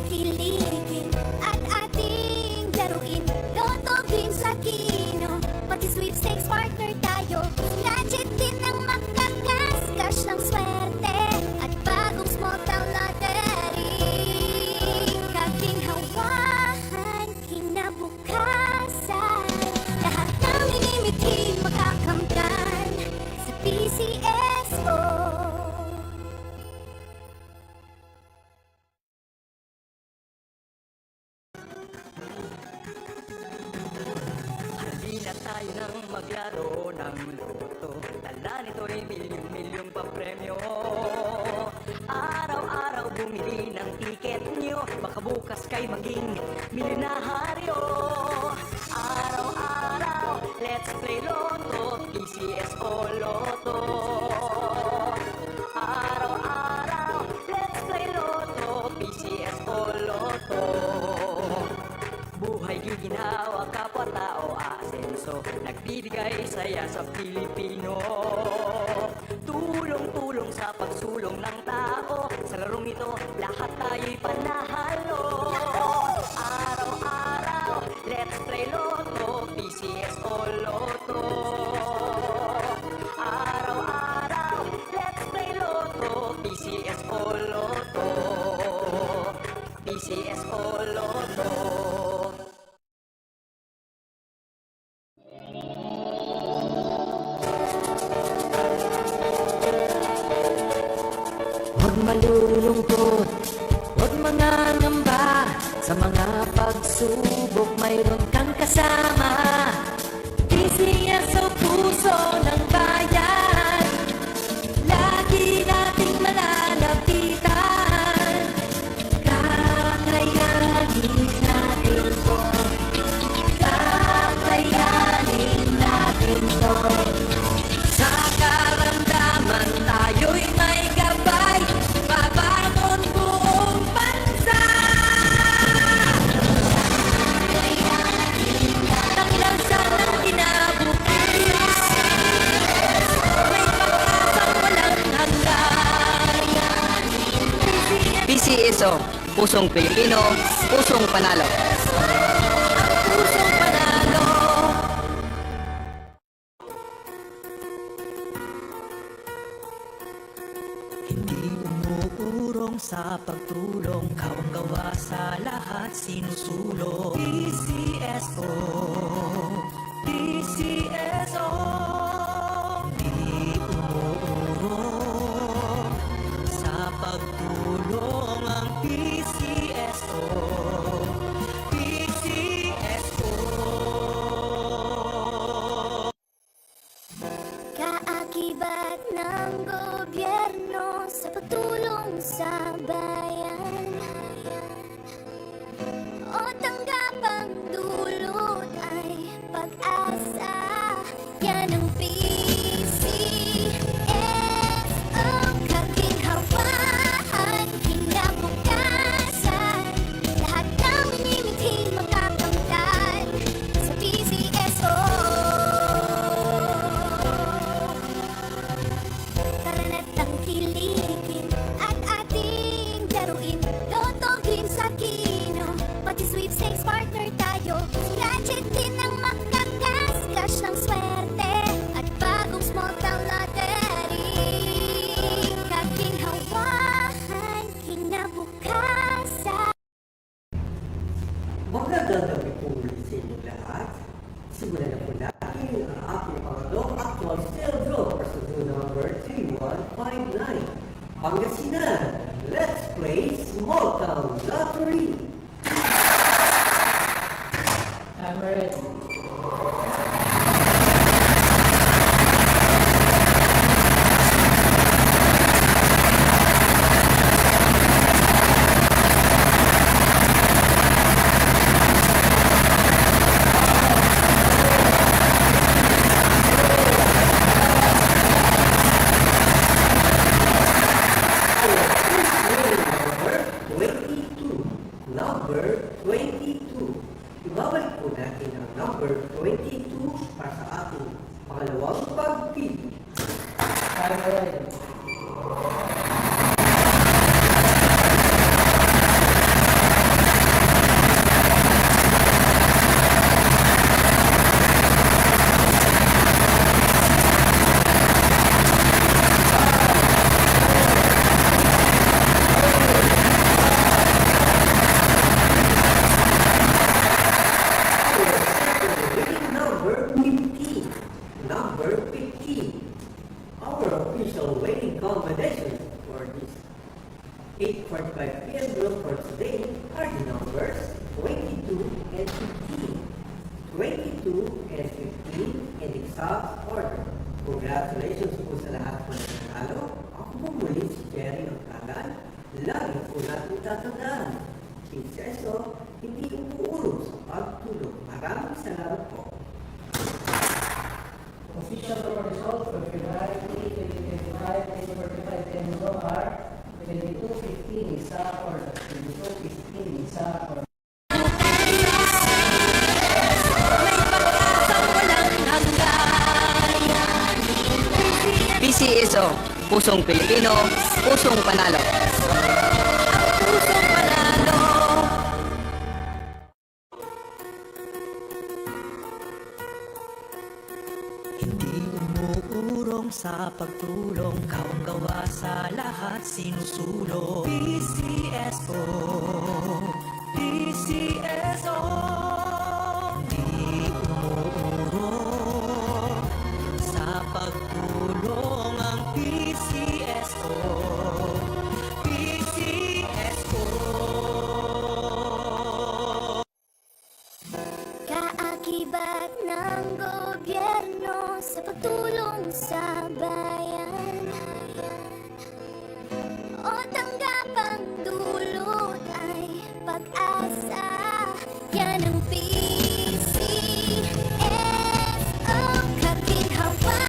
tangkilikin at ating laruin. Lotto Games sa Kino, pati sweepstakes partner tayo. Gadget din ang makakas, ng swerte at bagong small town lottery. Kaking hawahan, kinabukasan, lahat ng minimiting makakamtan sa PCSO. Hindi na tayo nang maglaro ng loto. Tala nito'y milyong-milyong papremyo. Araw-araw bumili ng tiket nyo, baka bukas kay maging milyonaryo. Araw-araw, let's play Lotto, PCSO Lotto. Araw-araw, let's play Lotto, PCSO Lotto. Buhay giginawa, kapwa-tao asenso, nagbibigay saya sa Pilipino. Tulong-tulong sa pagsulong ng tao, sa larong ito lahat tayo'y panahalo. Araw-araw, let's play Lotto, PCSO Lotto. Araw-araw, let's play Lotto, PCSO Lotto. PCSO Lotto. Huwag malulungkot, huwag mangangamba, sa mga pagsubok mayroon kang kasama. PCSO puso ng bayan, lagi nating malalapitan. Kakayanin natin to, kakayanin natin to. Sa karamdaman tayo'y may gabay, babangon buong bansa. Nakilansan ng kinabukas, may pag-asang walang hanggan. PCSO, pusong Pilipino, pusong panalo. Ang pusong panalo. Hindi umuurong sa pagtulong, kawang-gawa sa lahat sinusulong. PCSO, PCSO. Hindi umuurong sa pagtulong ang PCSO, PCSO. Kaakibat ng gobyerno sa pagtulong sa bayan, o tanggapang dulot ay pag-asa. Yan ang PCSO, kaginhawahan, kinabukasan, lahat ng minimiting makakamtan sa PCSO. Tara na't tangkilikin at ating laruin. Lotto Games sa Kino, pati sweepstakes partner tayo. Gadget din ang makakas, ng swerte at bagong small town lottery. Kaking hawahan, kinabukasan. Magandang gabi po ulit sa inyong lahat. Simulan na po natin ang ating pangalawang actual sale draw for sa draw number 3159. Pangasinan, let's play Small Town Lottery. I'm ready. Number 22, 8:45 p.m. draw for today are the numbers 22 and 15. 22 and 15 in exact order. Congratulations po sa lahat ng nanalo. Ako po muli si Jerry ng Tagal. Lagi po natin tatandaan. Pinseso, hindi umuurong sa pagtulog. Maraming salamat po. Official result for February 3, 2025, 10:45 draw are 22:15 isa or 22:15 isa or PCSO, Pusong Pilipino, Pusong Panalo. Pusong Panalo. Hindi umuurong sa pagtulong, kawang gawa sa lahat sinusulong. PCSO.